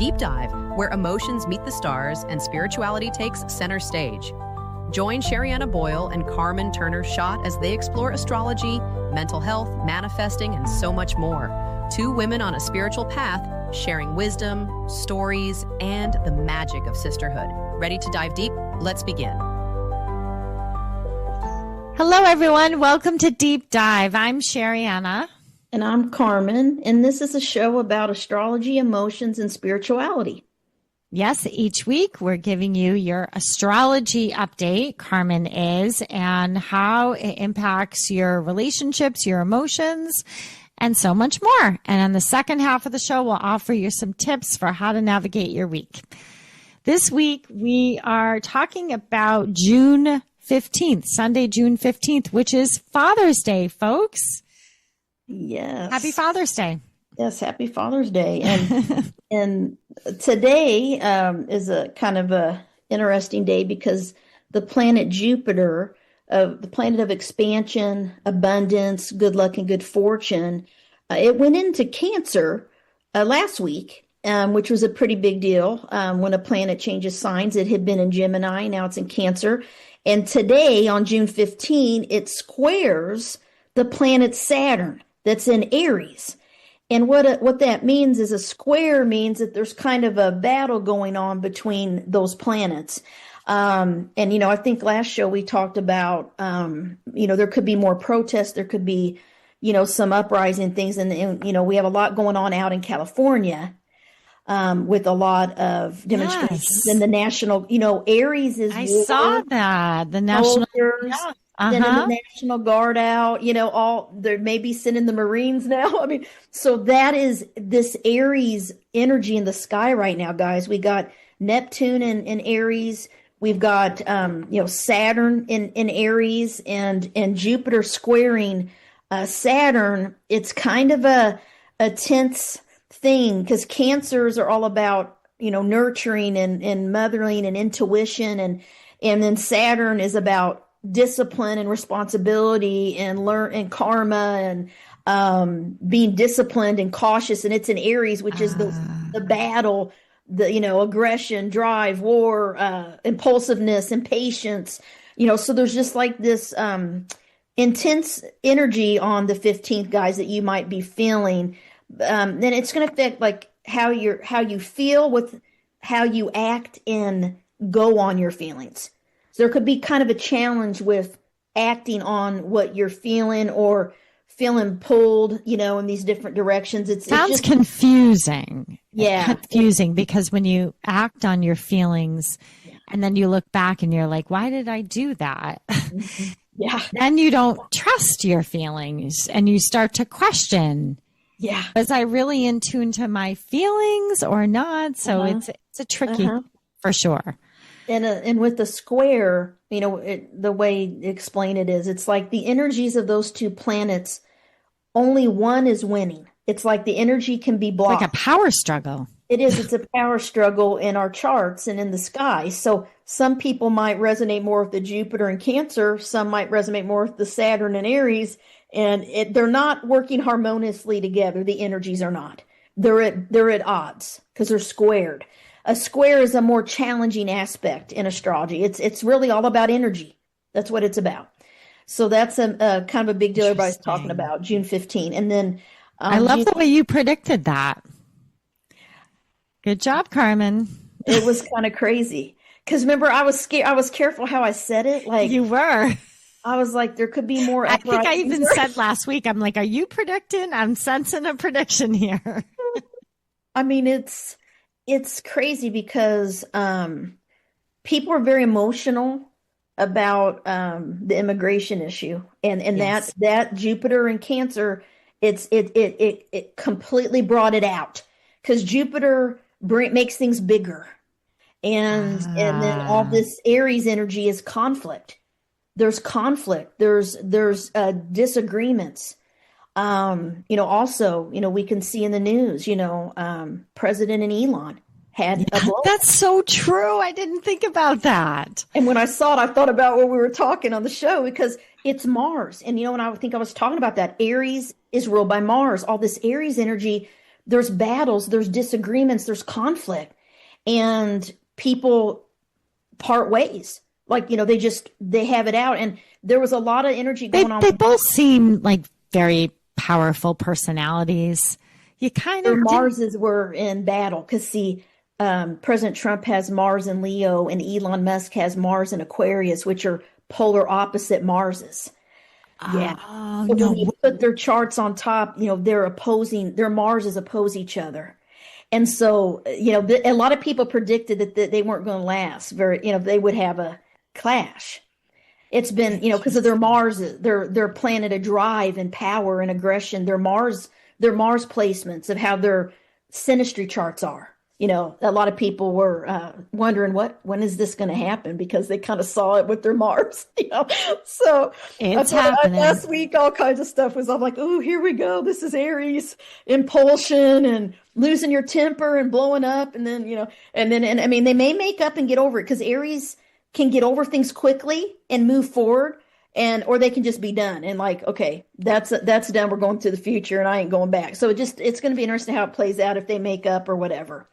deep dive where emotions meet the stars and spirituality takes center stage. Join Sherianna Boyle and Carmen Schott as they explore astrology, mental health, manifesting, and so much more. Two women on a spiritual path, sharing wisdom, stories, and the magic of sisterhood. Ready to dive deep? Let's begin. Hello, everyone. Welcome to Deep Dive. I'm Sherianna. And I'm Carmen, and this is a show about astrology, emotions, and spirituality. Yes, each week we're giving you your astrology update, Carmen is, and how it impacts your relationships, your emotions, and so much more. And on the second half of the show, we'll offer you some tips for how to navigate your week. This week, we are talking about June 15th, Sunday, June 15th, which is Father's Day, folks. Yes. Happy Father's Day. Yes, happy Father's Day. And today is a kind of a interesting day because the planet Jupiter, the planet of expansion, abundance, good luck, and good fortune, it went into Cancer last week, which was a pretty big deal. When a planet changes signs, it had been in Gemini, now it's in Cancer. And today, on June 15, it squares the planet Saturn that's in Aries. And what that means is a square means that there's kind of a battle going on between those planets. And, I think last show we talked about, there could be more protests. There could be, some uprising things. And, we have a lot going on out in California with a lot of demonstrations. Yes. And the national, Aries is I saw that. The national. Yeah. Sending the National Guard out, they're maybe sending the Marines now. So that is this Aries energy in the sky right now, guys. We got Neptune in Aries. We've got, Saturn in Aries and Jupiter squaring Saturn. It's kind of a tense thing because Cancers are all about, nurturing and mothering and intuition. And then Saturn is about discipline and responsibility and karma and being disciplined and cautious. And it's in Aries, which is the battle, aggression, drive, war, impulsiveness, impatience, so there's just like this intense energy on the 15th, guys, that you might be feeling. Then it's going to affect like how you feel with how you act and go on your feelings. So there could be kind of a challenge with acting on what you're feeling or feeling pulled, in these different directions. Sounds just confusing. Yeah. Confusing because when you act on your feelings and then you look back and you're like, why did I do that? Yeah. Then you don't trust your feelings and you start to question. Yeah. Was I really in tune to my feelings or not? So it's a tricky for sure. And with the square, the way to explain it is, it's like the energies of those two planets, only one is winning. It's like the energy can be blocked. Like a power struggle. It is. It's a power struggle in our charts and in the sky. So some people might resonate more with the Jupiter and Cancer. Some might resonate more with the Saturn and Aries. And they're not working harmoniously together. The energies are not. They're at odds because they're squared. A square is a more challenging aspect in astrology. It's really all about energy. That's what it's about. So that's a kind of a big deal everybody's talking about, June 15. And then I love the way you predicted that. Good job, Carmen. It was kind of crazy. Because remember, I was scared. I was careful how I said it. Like you were. I was like, there could be more. I think I even said last week, I'm like, are you predicting? I'm sensing a prediction here. It's crazy because people are very emotional about the immigration issue, and yes. that Jupiter and Cancer, it completely brought it out because Jupiter makes things bigger, and then all this Aries energy is conflict. There's conflict. There's disagreements. Also, we can see in the news, President and Elon had a blow. That's so true. I didn't think about that. And when I saw it, I thought about what we were talking on the show because it's Mars. And, and I think I was talking about that. Aries is ruled by Mars. All this Aries energy there's battles, there's disagreements, there's conflict, and people part ways. Like, they have it out. And there was a lot of energy going on. They both seem like very powerful personalities. You kind of Marses were in battle because President Trump has Mars in Leo, and Elon Musk has Mars in Aquarius, which are polar opposite Marses. Yeah. Oh, So no. when you put their charts on top, their Marses oppose each other. And so, a lot of people predicted that they weren't going to last they would have a clash. It's been, because of their Mars, their planet of drive and power and aggression, their Mars placements of how their synastry charts are. A lot of people were wondering when is this going to happen, because they kind of saw it with their Mars, So it's happening. Last week, all kinds of stuff was, I'm like, oh, here we go. This is Aries, impulsion and losing your temper and blowing up. And then, I mean, they may make up and get over it, because Aries can get over things quickly and move forward, or they can just be done. And like, okay, that's done. We're going to the future and I ain't going back. So it's going to be interesting how it plays out if they make up or whatever.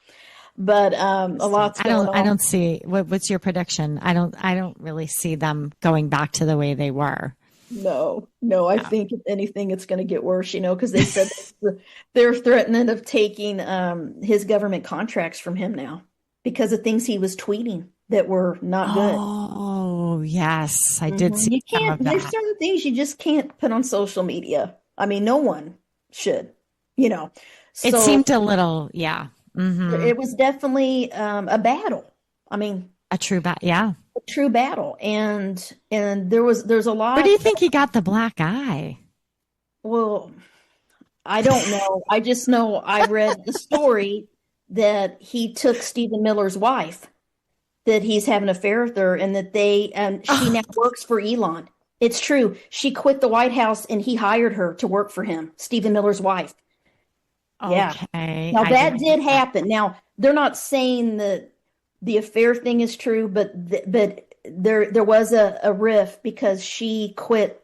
But a lot's going on. I don't see what's your prediction. I don't really see them going back to the way they were. No. I think if anything, it's going to get worse, because they said they're threatening of taking his government contracts from him now because of things he was tweeting that were not good. Oh, yes. I did see some of that. There's certain things you just can't put on social media. I mean, no one should, So, it seemed a little, yeah. Mm-hmm. It was definitely a battle. I mean, a true battle. Yeah. A true battle. And there's a lot. Where do you think he got the black eye? Well, I don't know. I just know I read the story that he took Stephen Miller's wife, that he's having an affair with her, and that she now works for Elon. It's true. She quit the White House and he hired her to work for him, Stephen Miller's wife. Yeah. Okay. Now that did happen. Now they're not saying that the affair thing is true, but there was a rift because she quit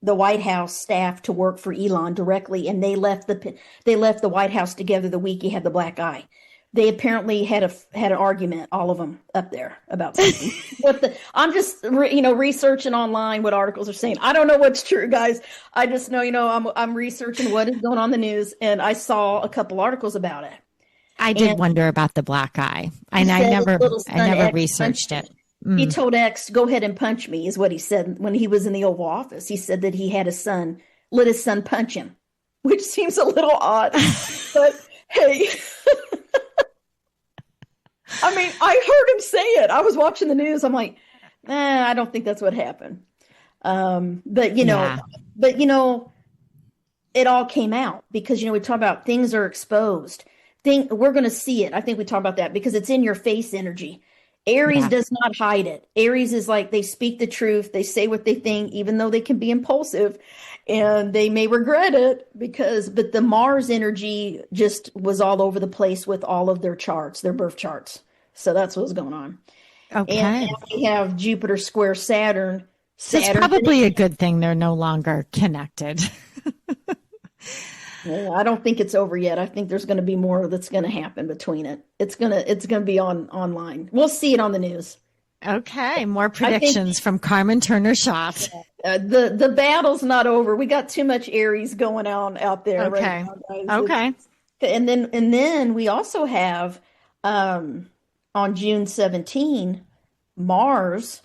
the White House staff to work for Elon directly, and they left the White House together the week he had the black eye. They apparently had an argument, all of them up there, about something. I'm just researching online what articles are saying. I don't know what's true, guys. I just know I'm researching what is going on in the news, and I saw a couple articles about it. I did wonder about the black eye. I never researched it. He told X, "Go ahead and punch me," is what he said when he was in the Oval Office. He said that he had let his son punch him, which seems a little odd, but hey. I mean, I heard him say it. I was watching the news. I'm like, I don't think that's what happened. But it all came out because, we talk about things are exposed. We're going to see it. I think we talk about that because it's in your face energy. Aries does not hide it. Aries is like, they speak the truth. They say what they think, even though they can be impulsive and they may regret it but the Mars energy just was all over the place with all of their charts, their birth charts. So that's what was going on. Okay. And we have Jupiter square Saturn. So it's probably a good thing they're no longer connected. I don't think it's over yet. I think there's going to be more that's going to happen between it. It's going to be online. We'll see it on the news. Okay, more predictions from Carmen Turner Schott. The battle's not over. We got too much Aries going on out there. Okay. Right now, okay. And then we also have on June 17, Mars,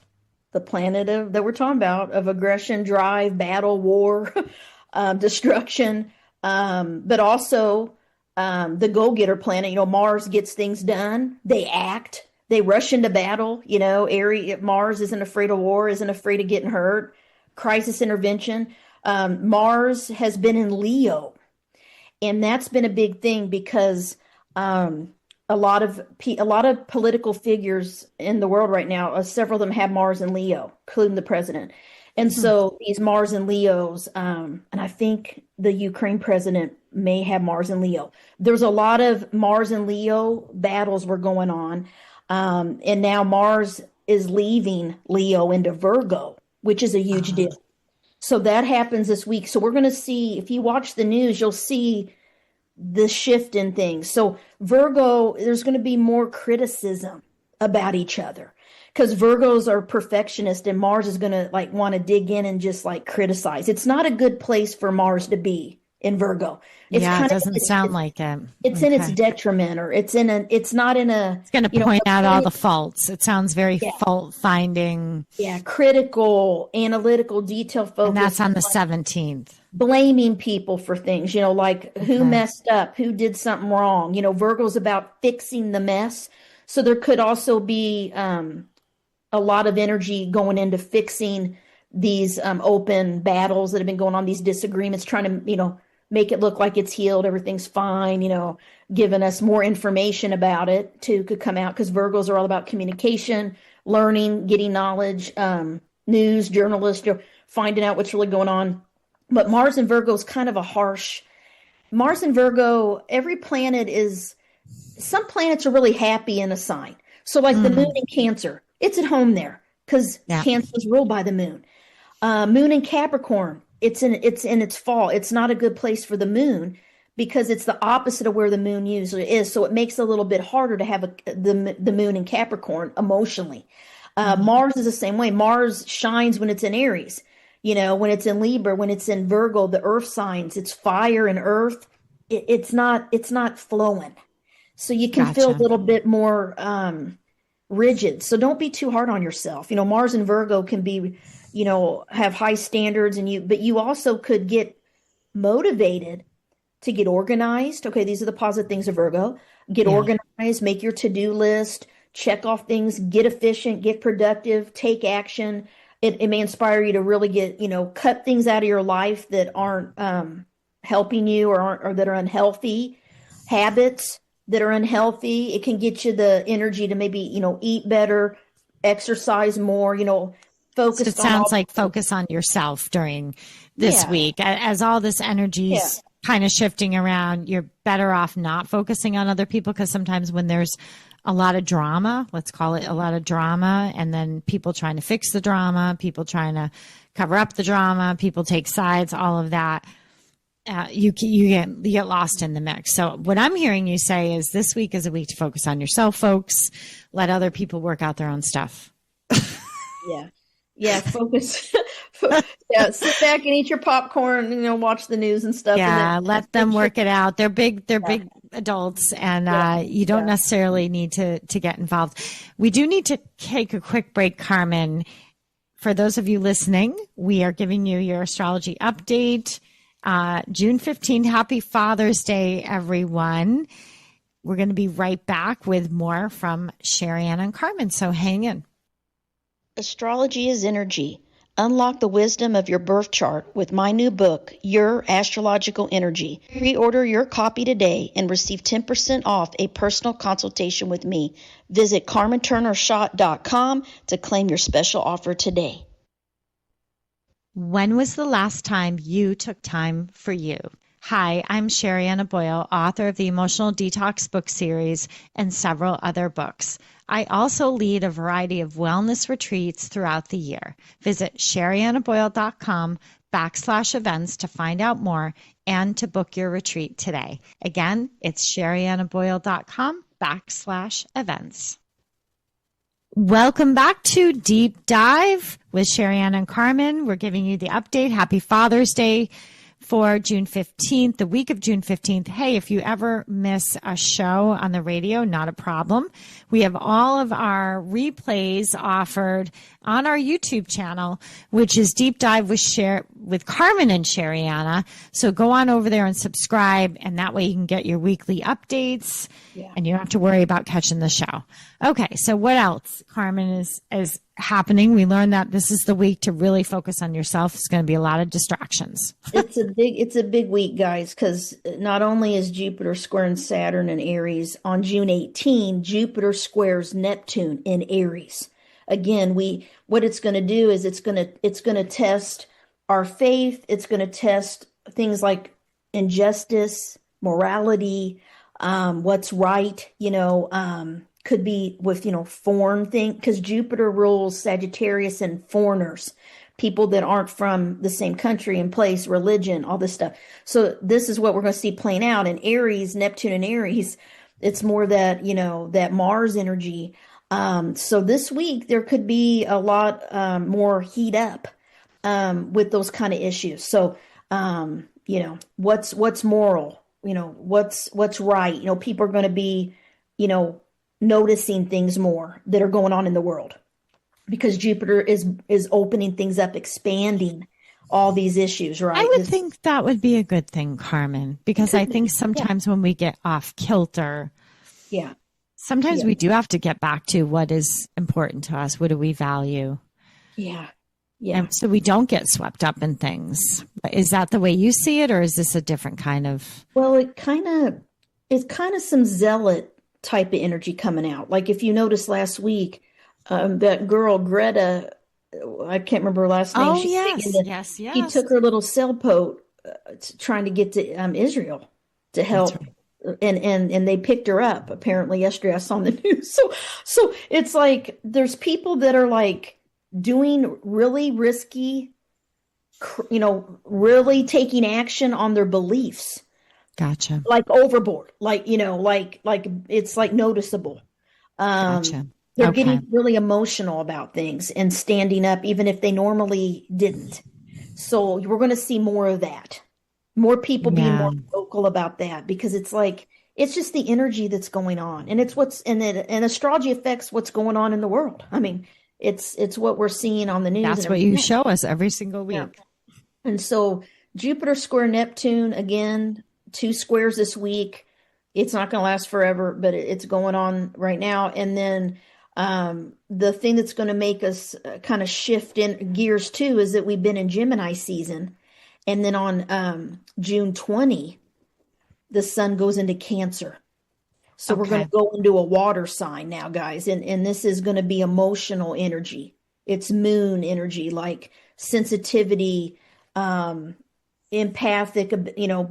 the planet that we're talking about, of aggression, drive, battle, war, destruction, but also the go-getter planet. Mars gets things done. They act. They rush into battle. Mars isn't afraid of war, isn't afraid of getting hurt. Crisis intervention. Mars has been in Leo, and that's been a big thing because a lot of political figures in the world right now, several of them have Mars and Leo, including the president. And so these Mars and Leos, and I think the Ukraine president may have Mars and Leo. There's a lot of Mars and Leo battles were going on. And now Mars is leaving Leo into Virgo, which is a huge deal. So that happens this week. So we're going to see, if you watch the news, you'll see the shift in things. So Virgo, there's going to be more criticism about each other because Virgos are perfectionists and Mars is going to like want to dig in and just like criticize. It's not a good place for Mars to be in Virgo. It's Yeah, kind it doesn't sound it's, like it. it's in its detriment, or it's not in a, It's going to you know, point out all the faults. It sounds very yeah, fault finding. yeah, critical, analytical, detail And that's focused, on the 17th. blaming people for things, you know, like who messed up, who did something wrong. You know, Virgo's about fixing the mess. So there could also be a lot of energy going into fixing these open battles that have been going on, these disagreements, trying to, you know, make it look like it's healed, everything's fine, you know, giving us more information about it too could come out because Virgos are all about communication, learning, getting knowledge, news, journalists, you know, finding out what's really going on. But Mars in Virgo is kind of a harsh. Mars in Virgo, every planet is, some planets are really happy in a sign. So like the moon in Cancer, it's at home there because Cancer is ruled by the moon. Moon in Capricorn, it's in its fall. It's not a good place for the moon because it's the opposite of where the moon usually is. So it makes it a little bit harder to have the moon in Capricorn emotionally. Mars is the same way. Mars shines when it's in Aries. You know, when it's in Libra, when it's in Virgo, the earth signs, it's fire and earth. It's not flowing. So you can feel a little bit more rigid. So don't be too hard on yourself. You know, Mars and Virgo can be, you know, have high standards but you also could get motivated to get organized. Okay, these are the positive things of Virgo. Get organized, make your to-do list, check off things, get efficient, get productive, take action. It may inspire you to really get, you know, cut things out of your life that aren't helping you or that are unhealthy, habits that are unhealthy. It can get you the energy to maybe, you know, eat better, exercise more, you know, focus. So it sounds like focus on yourself during this week. As all this energy's kind of shifting around, you're better off not focusing on other people because sometimes when there's a lot of drama, let's call it a lot of drama, and then people trying to fix the drama, people trying to cover up the drama, people take sides, all of that, you get lost in the mix. So what I'm hearing you say is this week is a week to focus on yourself, folks. Let other people work out their own stuff. Focus. Sit back and eat your popcorn, you know, watch the news and stuff. Yeah, and then, let them work it out. They're big adults, and you don't necessarily need to get involved. We do need to take a quick break, Carmen. For those of you listening, we are giving you your astrology update. June 15th. Happy Father's Day, everyone. We're going to be right back with more from Sherianna and Carmen, so hang in. Astrology is energy. Unlock the wisdom of your birth chart with my new book, Your Astrological Energy. Pre-order your copy today and receive 10% off a personal consultation with me. Visit CarmenTurnerSchott.com to claim your special offer today. When was the last time you took time for you? Hi, I'm Sherianna Boyle, author of the Emotional Detox book series and several other books. I also lead a variety of wellness retreats throughout the year. Visit SheriannaBoyle.com/events to find out more and to book your retreat today. Again, it's SheriannaBoyle.com/events. Welcome back to Deep Dive with Sherianna and Carmen. We're giving you the update. Happy Father's Day for June 15th, the week of June 15th. Hey, if you ever miss a show on the radio, not a problem. We have all of our replays offered on our YouTube channel, which is Deep Dive with Carmen and Sherianna. So go on over there and subscribe, and that way you can get your weekly updates, and you don't have to worry about catching the show. Okay, so what else, Carmen, is happening? We learned that this is the week to really focus on yourself. It's going to be a lot of distractions. It's a big week, guys, because not only is Jupiter squaring Saturn in Aries on June 18, Jupiter squares Neptune in Aries. Again, what it's going to do is it's going to test our faith. It's going to test things like injustice, morality, what's right, could be with, foreign thing, because Jupiter rules Sagittarius and foreigners, people that aren't from the same country and place, religion, all this stuff. So this is what we're going to see playing out in Aries, Neptune and Aries. It's more that, that Mars energy. So this week there could be a lot more heat up with those kind of issues. So, what's moral, what's right. People are going to be, noticing things more that are going on in the world because Jupiter is opening things up, expanding all these issues, right? I would think that would be a good thing, Carmen, because I think sometimes when we get off kilter, sometimes we do have to get back to what is important to us. What do we value? Yeah. And so we don't get swept up in things. Is that the way you see it, or is this a different kind of? Well, it's kind of some zealot type of energy coming out. Like if you noticed last week, that girl Greta, I can't remember her last name. Oh, yes. She took her little sailboat trying to get to Israel to help. Right. And they picked her up apparently yesterday. I saw on the news. So it's like there's people that are like doing really risky, really taking action on their beliefs. Gotcha. Like overboard, like it's like noticeable. Gotcha. They're getting really emotional about things and standing up, even if they normally didn't. So we're going to see more of that. More people being more vocal about that because it's just the energy that's going on, and it's and astrology affects what's going on in the world. I mean, it's what we're seeing on the news. That's what you show us every single week. Yeah. And so Jupiter square Neptune again, 2 squares this week. It's not going to last forever, but it's going on right now. And then the thing that's going to make us kind of shift in gears too is that we've been in Gemini season. And then on June 20, the sun goes into Cancer. So we're going to go into a water sign now, guys. And this is going to be emotional energy. It's moon energy, like sensitivity, empathic,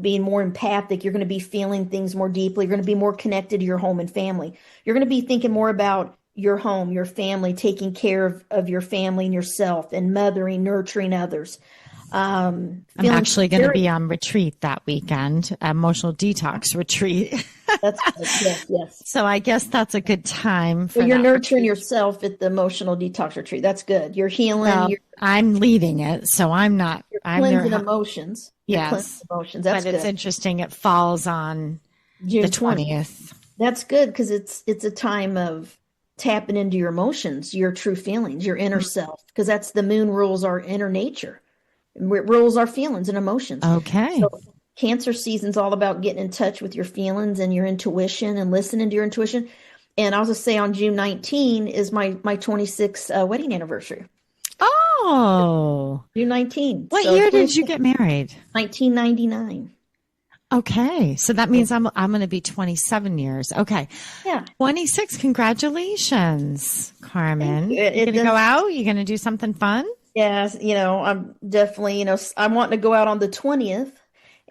being more empathic. You're going to be feeling things more deeply. You're going to be more connected to your home and family. You're going to be thinking more about your home, your family, taking care of your family and yourself and mothering, nurturing others. I'm actually going to be on retreat that weekend, emotional detox retreat. That's good. Yes. So I guess that's a good time. So you're nurturing yourself at the emotional detox retreat. That's good. You're healing. Well, I'm leading it, so I'm not. You're cleansing emotions. Yes. Emotions. That's good. It's interesting. It falls on June the 20th. That's good because it's a time of tapping into your emotions, your true feelings, your inner self, because that's the moon rules our inner nature. It rules our feelings and emotions. Okay. So Cancer season's all about getting in touch with your feelings and your intuition and listening to your intuition. And I'll just say on June 19 is my 26th wedding anniversary. Oh. June 19. What year did you get married? 1999. Okay. So that means I'm going to be 27 years. Okay. Yeah. 26. Congratulations, Carmen. You. You're going to go out? You're going to do something fun? Yes. I'm definitely, I'm wanting to go out on the 20th.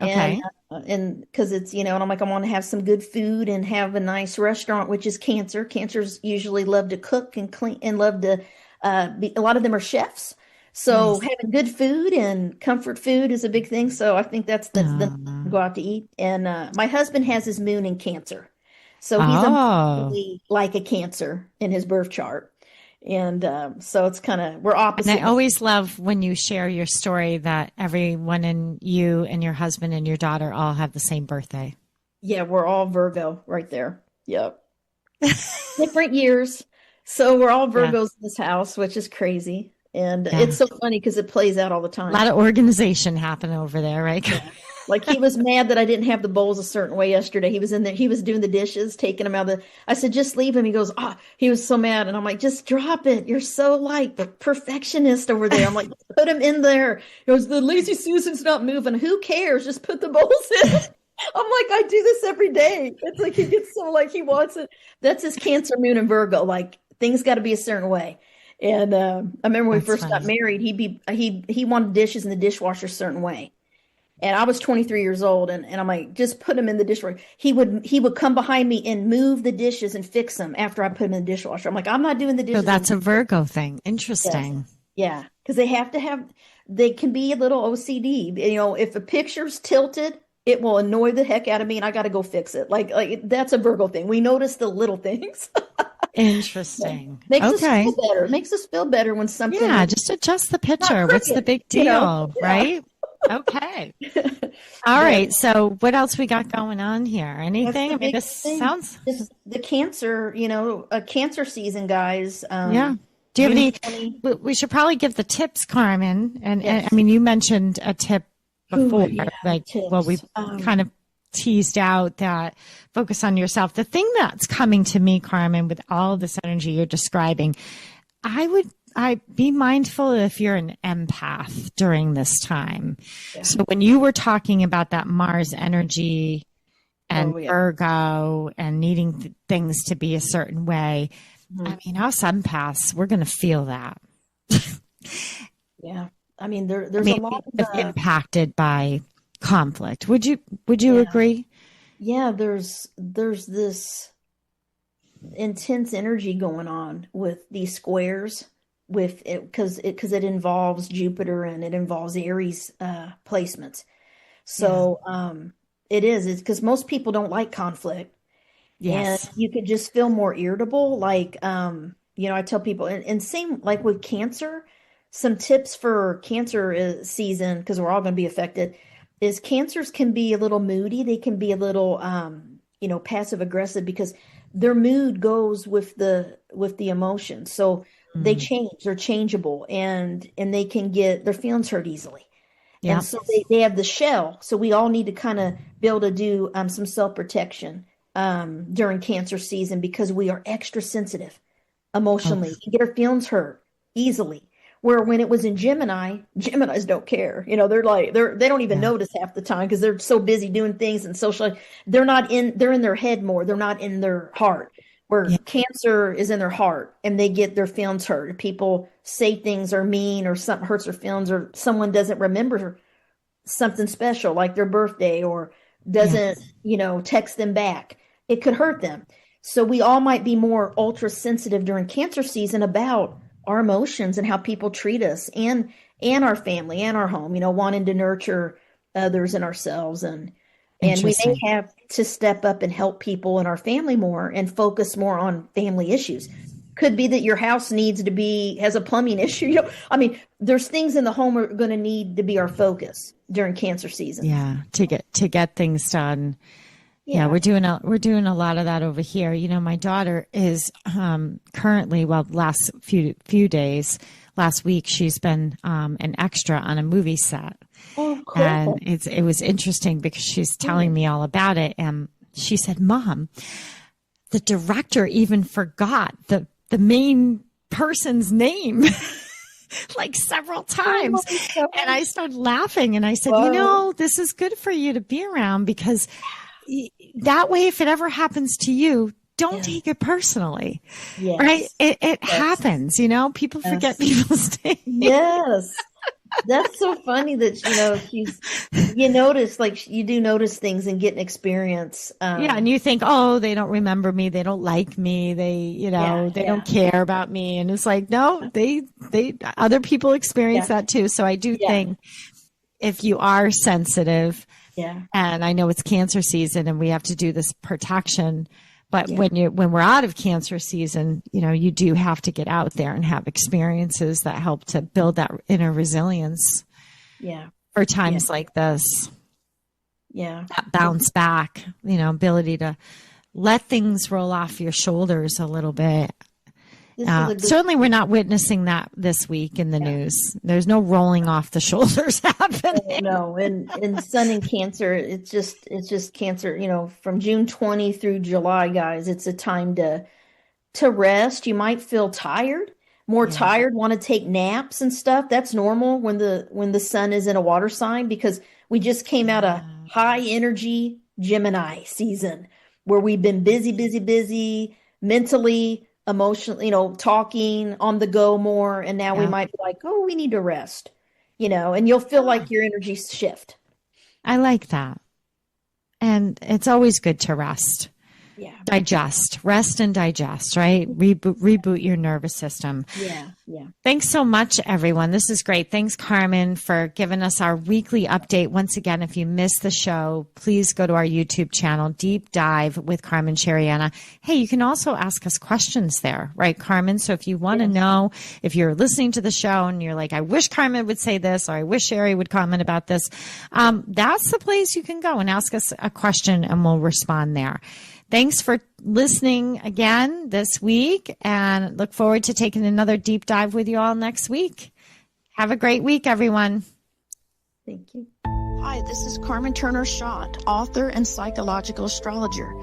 Okay. And because it's, and I'm like, I want to have some good food and have a nice restaurant, which is Cancer. Cancers usually love to cook and clean and love to, a lot of them are chefs. So having good food and comfort food is a big thing. So I think that's the go out to eat. And my husband has his moon in Cancer. So he's like a Cancer in his birth chart. And so it's kind of, we're opposite. And I always love when you share your story that everyone and you and your husband and your daughter all have the same birthday. Yeah, we're all Virgo right there. Yep. Different years. So we're all Virgos in this house, which is crazy. And it's so funny because it plays out all the time. A lot of organization happening over there, right? Yeah. Like he was mad that I didn't have the bowls a certain way yesterday. He was in there. He was doing the dishes, taking them out of I said, just leave him. He goes, he was so mad. And I'm like, just drop it. You're so like the perfectionist over there. I'm like, put him in there. He goes, the lazy Susan's not moving. Who cares? Just put the bowls in. I'm like, I do this every day. It's like he gets so like he wants it. That's his Cancer moon and Virgo. Like things got to be a certain way. And I remember when we first got married, he wanted dishes in the dishwasher a certain way. And I was 23 years old, and I'm like, just put them in the dishwasher. He would come behind me and move the dishes and fix them after I put them in the dishwasher. I'm like, I'm not doing the dishes. So that's a Virgo thing. Interesting. Yeah, because they can be a little OCD. You know, if a picture's tilted, it will annoy the heck out of me and I got to go fix it. Like that's a Virgo thing. We notice the little things. Interesting. Makes us Okay. feel better. Makes us feel better when something Yeah, is just adjust the not picture. What's the crooked, big you know? deal, Yeah. right? Okay. All But right. So what else we got going on here? that's Anything? the I mean, this biggest thing. sounds, Just the cancer, a cancer season, guys. yeah. Do you have June any, 20. we should probably give the tips, Carmen. And I Yes. mean, you mentioned a tip Ooh, before, yeah, like, well, we tips. kind of teased out that focus on yourself. The thing that's coming to me, Carmen, with all this energy you're describing, I be mindful if you're an empath during this time. Yeah. So when you were talking about that Mars energy and Oh, yeah. Virgo and needing things to be a certain way, I mean, us empaths, we're going to feel that. Yeah. I mean, I there's a mean, lot we of get impacted by conflict. Would you agree? yeah, there's this intense energy going on with these squares with it because it involves Jupiter and it involves Aries placements. Yeah. So it's because most people don't like conflict and Yes. you could just feel more irritable. Like I tell people and same like with cancer, some tips for cancer season because we're all going to be affected is cancers can be a little moody. They can be a little passive aggressive because their mood goes with the emotions. So they Mm. change, they're changeable and they can get their feelings hurt easily. And Yeah. so they have the shell. So we all need to kind of be able to do some self-protection during cancer season because we are extra sensitive Oh, emotionally. We get our feelings hurt easily. Where when it was in Gemini, Geminis don't care. They don't even yeah. notice half the time because they're so busy doing things and social. They're in their head more. They're not in their heart. Where Yeah. Cancer is in their heart and they get their feelings hurt. If people say things are mean or something hurts their feelings or someone doesn't remember something special like their birthday or Yeah. doesn't, text them back, it could hurt them. So we all might be more ultra sensitive during cancer season about our emotions and how people treat us and our family and our home, wanting to nurture others and ourselves and we may Interesting. have to step up and help people in our family more and focus more on family issues. Could be that your house has a plumbing issue. I mean, there's things in the home are going to need to be our focus during cancer season. Yeah. To get things done. Yeah, Yeah. we're doing a lot of that over here. My daughter is currently, well, last few days, last week, she's been an extra on a movie set, Oh, and cool. it was interesting because she's telling me all about it, and she said, "Mom, the director even forgot the main person's name." Like several times. Oh, And I started laughing and I said, wow. this is good for you to be around because that way, if it ever happens to you, don't Yeah. take it personally, right? Yes. It Yes. happens, people forget Yes. people's names. Yes. That's so funny that, you notice, like, you do notice things and get an experience. Yeah. And you think, oh, they don't remember me. They don't like me. Yeah, They yeah, don't care about me. And it's like, no, other people experience yeah, that too. So I do yeah, think if you are sensitive, yeah, and I know it's cancer season and we have to do this protection, but yeah, when we're out of cancer season, you do have to get out there and have experiences that help to build that inner resilience yeah, for yeah, times like this, yeah. that bounce back, ability to let things roll off your shoulders a little bit. This is a good, Certainly, we're not witnessing that this week in the yeah. news. There's no rolling off the shoulders happening. No, and Sun and Cancer, it's just Cancer, from June 20 through July, guys. It's a time to rest. You might feel tired, more Yeah. tired, want to take naps and stuff. That's normal when the sun is in a water sign because we just came out of high energy Gemini season where we've been busy, busy, busy, mentally, emotionally, talking on the go more. And now we Yeah. might be like, oh, we need to rest, and you'll feel like your energies shift. I like that. And it's always good to rest. Yeah. digest, rest and digest, right? Reboot your nervous system. Yeah. Yeah. Thanks so much, everyone. This is great. Thanks, Carmen, for giving us our weekly update. Once again, if you missed the show, please go to our YouTube channel, Deep Dive with Carmen Sherianna. Hey, you can also ask us questions there, right, Carmen? So if you want to know, if you're listening to the show and you're like, I wish Carmen would say this, or I wish Sherry would comment about this, that's the place you can go and ask us a question and we'll respond there. Thanks for listening again this week, and look forward to taking another deep dive with you all next week. Have a great week, everyone. Thank you. Hi, this is Carmen Turner Schott, author and psychological astrologer.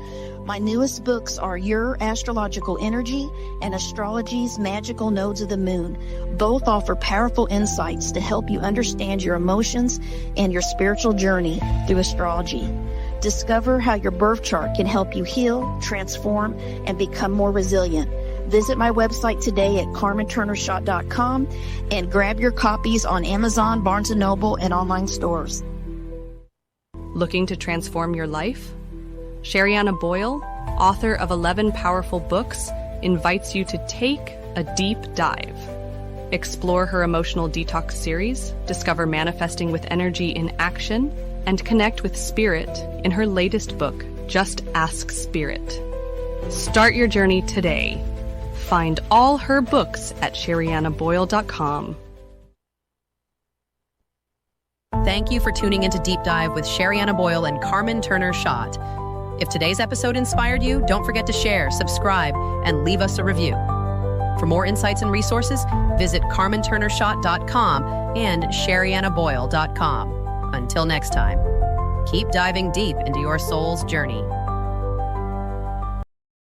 My newest books are Your Astrological Energy and Astrology's Magical Nodes of the Moon. Both offer powerful insights to help you understand your emotions and your spiritual journey through astrology. Discover how your birth chart can help you heal, transform, and become more resilient. Visit my website today at carmenturnershott.com and grab your copies on Amazon, Barnes & Noble, and online stores. Looking to transform your life? Sherianna Boyle, author of 11 powerful books, invites you to take a deep dive. Explore her emotional detox series, discover manifesting with energy in action, and connect with spirit in her latest book, Just Ask Spirit. Start your journey today. Find all her books at sheriannaboyle.com. Thank you for tuning into Deep Dive with Sherianna Boyle and Carmen Turner Schott. If today's episode inspired you, don't forget to share, subscribe, and leave us a review. For more insights and resources, visit carmenturnershott.com and sheriannaboyle.com. Until next time, keep diving deep into your soul's journey.